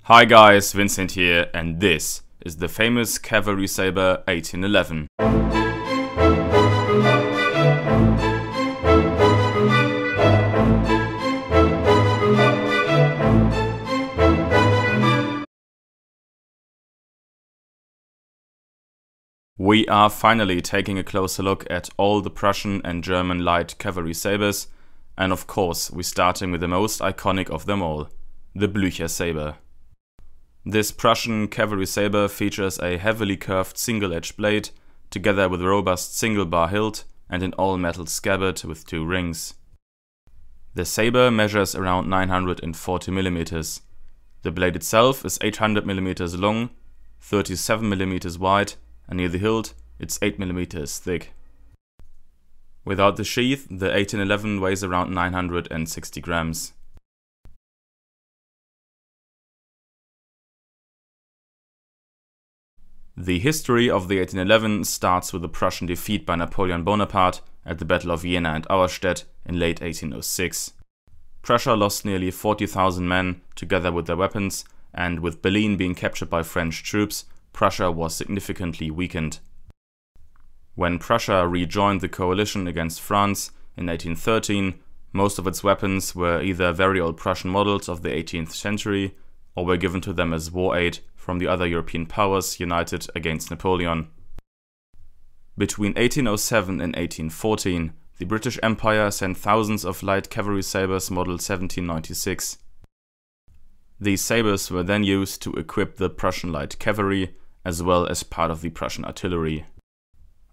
Hi guys, Vincent here, and this is the famous Cavalry Sabre 1811. We are finally taking a closer look at all the Prussian and German light cavalry sabres, and of course we're starting with the most iconic of them all, the Blücher sabre. This Prussian cavalry sabre features a heavily curved single-edged blade, together with a robust single-bar hilt and an all-metal scabbard with two rings. The sabre measures around 940 mm. The blade itself is 800 mm long, 37 mm wide, and near the hilt it's 8 mm thick. Without the sheath, the 1811 weighs around 960 grams. The history of the 1811 starts with the Prussian defeat by Napoleon Bonaparte at the Battle of Jena and Auerstedt in late 1806. Prussia lost nearly 40,000 men together with their weapons, and with Berlin being captured by French troops, Prussia was significantly weakened. When Prussia rejoined the coalition against France in 1813, most of its weapons were either very old Prussian models of the 18th century or were given to them as war aid from the other European powers united against Napoleon. Between 1807 and 1814, the British Empire sent thousands of light cavalry sabres model 1796. These sabres were then used to equip the Prussian light cavalry, as well as part of the Prussian artillery.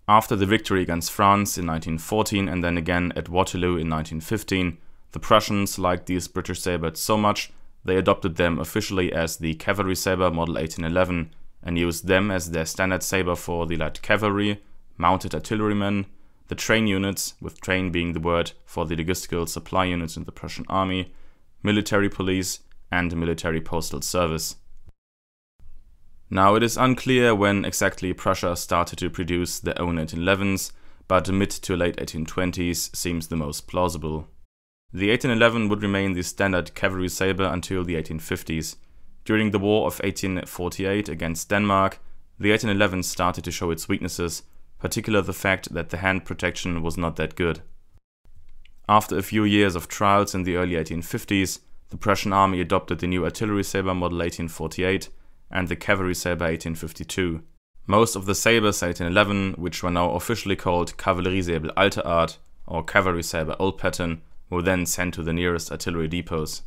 After the victory against France in 1914 and then again at Waterloo in 1915, the Prussians liked these British sabres so much they adopted them officially as the Cavalry Sabre model 1811 and used them as their standard sabre for the light cavalry, mounted artillerymen, the train units, with train being the word for the logistical supply units in the Prussian army, military police, and military postal service. Now it is unclear when exactly Prussia started to produce their own 1811s, but mid to late 1820s seems the most plausible. The 1811 would remain the standard cavalry sabre until the 1850s. During the War of 1848 against Denmark, the 1811 started to show its weaknesses, particularly the fact that the hand protection was not that good. After a few years of trials in the early 1850s, the Prussian army adopted the new artillery sabre model 1848 and the cavalry sabre 1852. Most of the sabres 1811, which were now officially called Cavalry Sabre Alte Art or Cavalry Sabre Old Pattern, were then sent to the nearest artillery depots.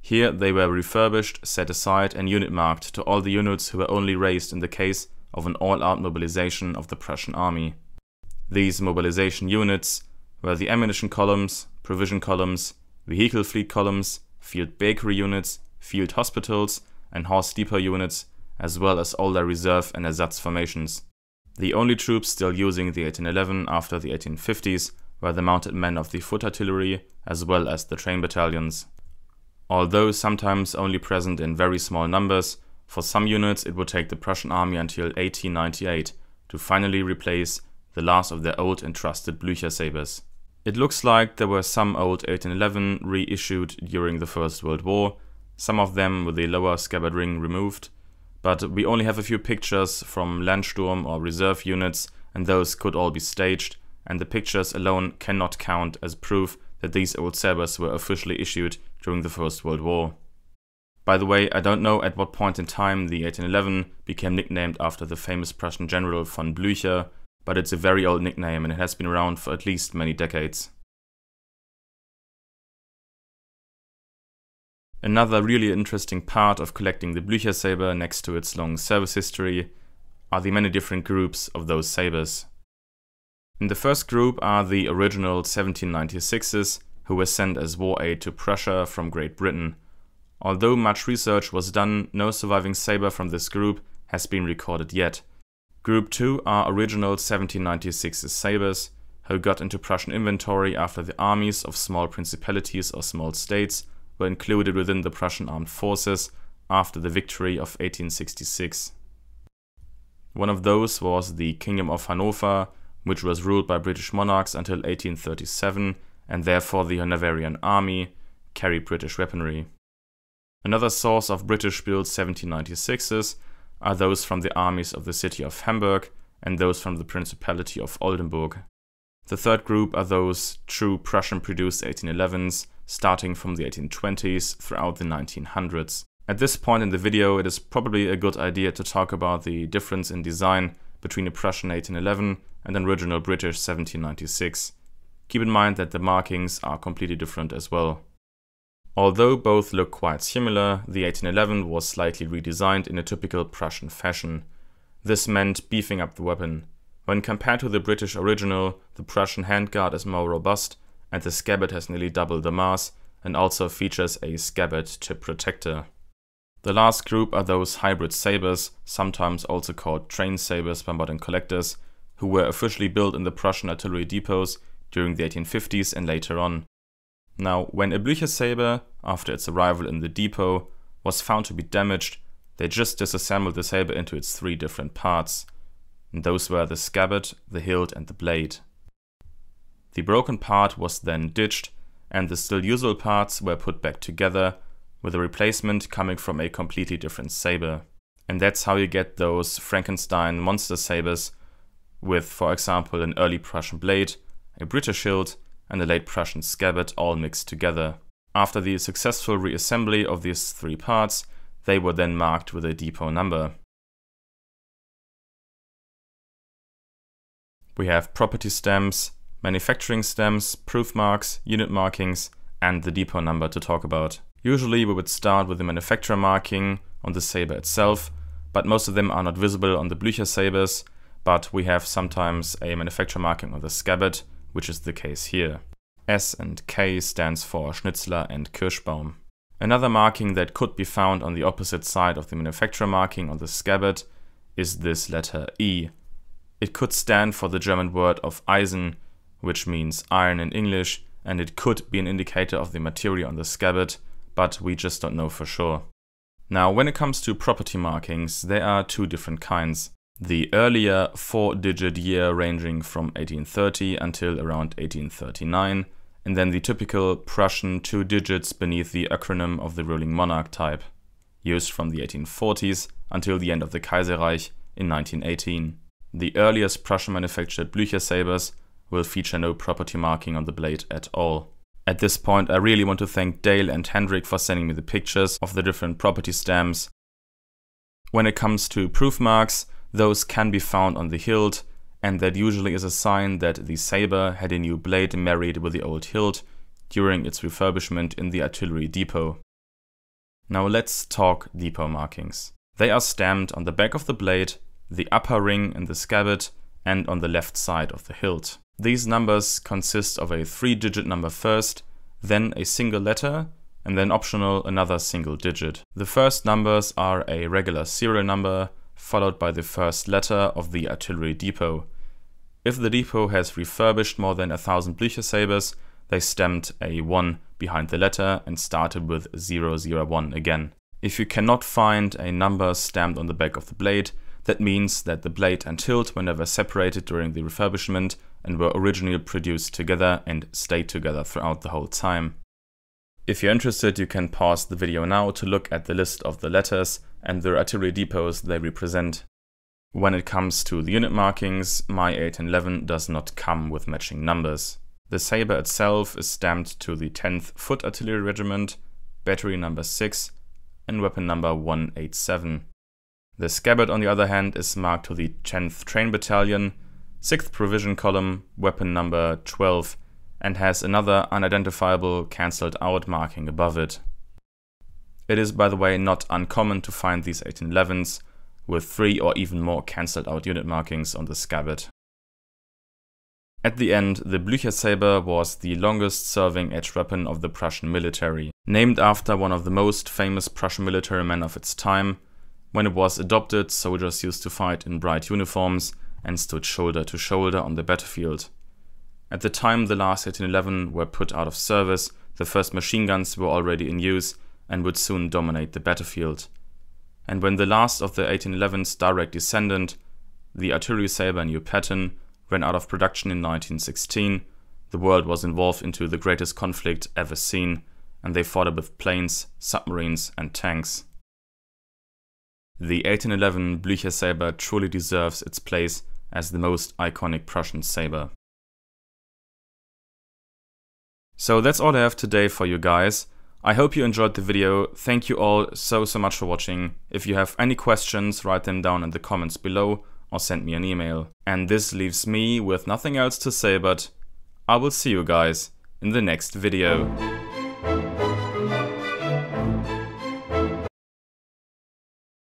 Here they were refurbished, set aside and unit marked to all the units who were only raised in the case of an all-out mobilization of the Prussian army. These mobilization units were the ammunition columns, provision columns, vehicle fleet columns, field bakery units, field hospitals and horse depot units, as well as all their reserve and ersatz formations. The only troops still using the 1811 after the 1850s were the mounted men of the foot artillery, as well as the train battalions. Although sometimes only present in very small numbers, for some units it would take the Prussian army until 1898 to finally replace the last of their old and trusted Blücher sabres. It looks like there were some old 1811 reissued during the First World War, some of them with the lower scabbard ring removed, but we only have a few pictures from Landsturm or reserve units, and those could all be staged, and the pictures alone cannot count as proof that these old sabres were officially issued during the First World War. By the way, I don't know at what point in time the 1811 became nicknamed after the famous Prussian general von Blücher, but it's a very old nickname and it has been around for at least many decades. Another really interesting part of collecting the Blücher sabre, next to its long service history, are the many different groups of those sabres. In the first group are the original 1796s, who were sent as war aid to Prussia from Great Britain. Although much research was done, no surviving sabre from this group has been recorded yet. Group 2 are original 1796 sabres, who got into Prussian inventory after the armies of small principalities or small states were included within the Prussian armed forces after the victory of 1866. One of those was the Kingdom of Hanover, which was ruled by British monarchs until 1837, and therefore the Hanoverian army carried British weaponry. Another source of British-built 1796s are those from the armies of the city of Hamburg and those from the Principality of Oldenburg. The third group are those true Prussian-produced 1811s starting from the 1820s throughout the 1900s. At this point in the video, it is probably a good idea to talk about the difference in design between a Prussian 1811 and an original British 1796. Keep in mind that the markings are completely different as well. Although both look quite similar, the 1811 was slightly redesigned in a typical Prussian fashion. This meant beefing up the weapon. When compared to the British original, the Prussian handguard is more robust and the scabbard has nearly double the mass and also features a scabbard tip protector. The last group are those hybrid sabres, sometimes also called train sabres by modern collectors, who were officially built in the Prussian artillery depots during the 1850s and later on. Now, when a Blüchersäbel, after its arrival in the depot, was found to be damaged, they just disassembled the sabre into its three different parts. And those were the scabbard, the hilt and the blade. The broken part was then ditched and the still usable parts were put back together, with a replacement coming from a completely different sabre. And that's how you get those Frankenstein monster sabres with, for example, an early Prussian blade, a British hilt and a late Prussian scabbard all mixed together. After the successful reassembly of these three parts, they were then marked with a depot number. We have property stamps, manufacturing stamps, proof marks, unit markings, and the depot number to talk about. Usually we would start with the manufacturer marking on the sabre itself, but most of them are not visible on the Blücher sabres, but we have sometimes a manufacturer marking on the scabbard, which is the case here. S and K stands for Schnitzler and Kirschbaum. Another marking that could be found on the opposite side of the manufacturer marking on the scabbard is this letter E. It could stand for the German word of Eisen, which means iron in English, and it could be an indicator of the material on the scabbard, but we just don't know for sure. Now, when it comes to property markings, there are two different kinds. The earlier 4-digit year ranging from 1830 until around 1839, and then the typical Prussian 2 digits beneath the acronym of the ruling monarch type, used from the 1840s until the end of the Kaiserreich in 1918. The earliest Prussian manufactured Blücher sabres will feature no property marking on the blade at all. At this point, I really want to thank Dale and Hendrik for sending me the pictures of the different property stamps. When it comes to proof marks, those can be found on the hilt, and that usually is a sign that the sabre had a new blade married with the old hilt during its refurbishment in the artillery depot. Now let's talk depot markings. They are stamped on the back of the blade, the upper ring in the scabbard, and on the left side of the hilt. These numbers consist of a 3-digit number first, then a single letter, and then optional another single digit. The first numbers are a regular serial number, followed by the first letter of the artillery depot. If the depot has refurbished more than 1,000 Blücher sabres, they stamped a 1 behind the letter and started with 001 again. If you cannot find a number stamped on the back of the blade, that means that the blade and hilt were never separated during the refurbishment and were originally produced together and stayed together throughout the whole time. If you're interested, you can pause the video now to look at the list of the letters and the artillery depots they represent. When it comes to the unit markings, my 1811 does not come with matching numbers. The sabre itself is stamped to the 10th Foot Artillery Regiment, battery number 6 and weapon number 187. The scabbard, on the other hand, is marked to the 10th Train Battalion, 6th Provision Column, weapon number 12, and has another unidentifiable cancelled out marking above it. It is, by the way, not uncommon to find these 1811s with 3 or even more cancelled out unit markings on the scabbard. At the end, the Blüchersäbel was the longest serving edge weapon of the Prussian military, named after one of the most famous Prussian military men of its time. When it was adopted, soldiers used to fight in bright uniforms and stood shoulder to shoulder on the battlefield. At the time the last 1811 were put out of service, the first machine guns were already in use and would soon dominate the battlefield. And when the last of the 1811's direct descendant, the artillery sabre new pattern, ran out of production in 1916, the world was involved into the greatest conflict ever seen, and they fought it with planes, submarines and tanks. The 1811 Blüchersäbel truly deserves its place as the most iconic Prussian sabre. So that's all I have today for you guys. I hope you enjoyed the video. Thank you all so much for watching. If you have any questions, write them down in the comments below or send me an email. And this leaves me with nothing else to say but I will see you guys in the next video.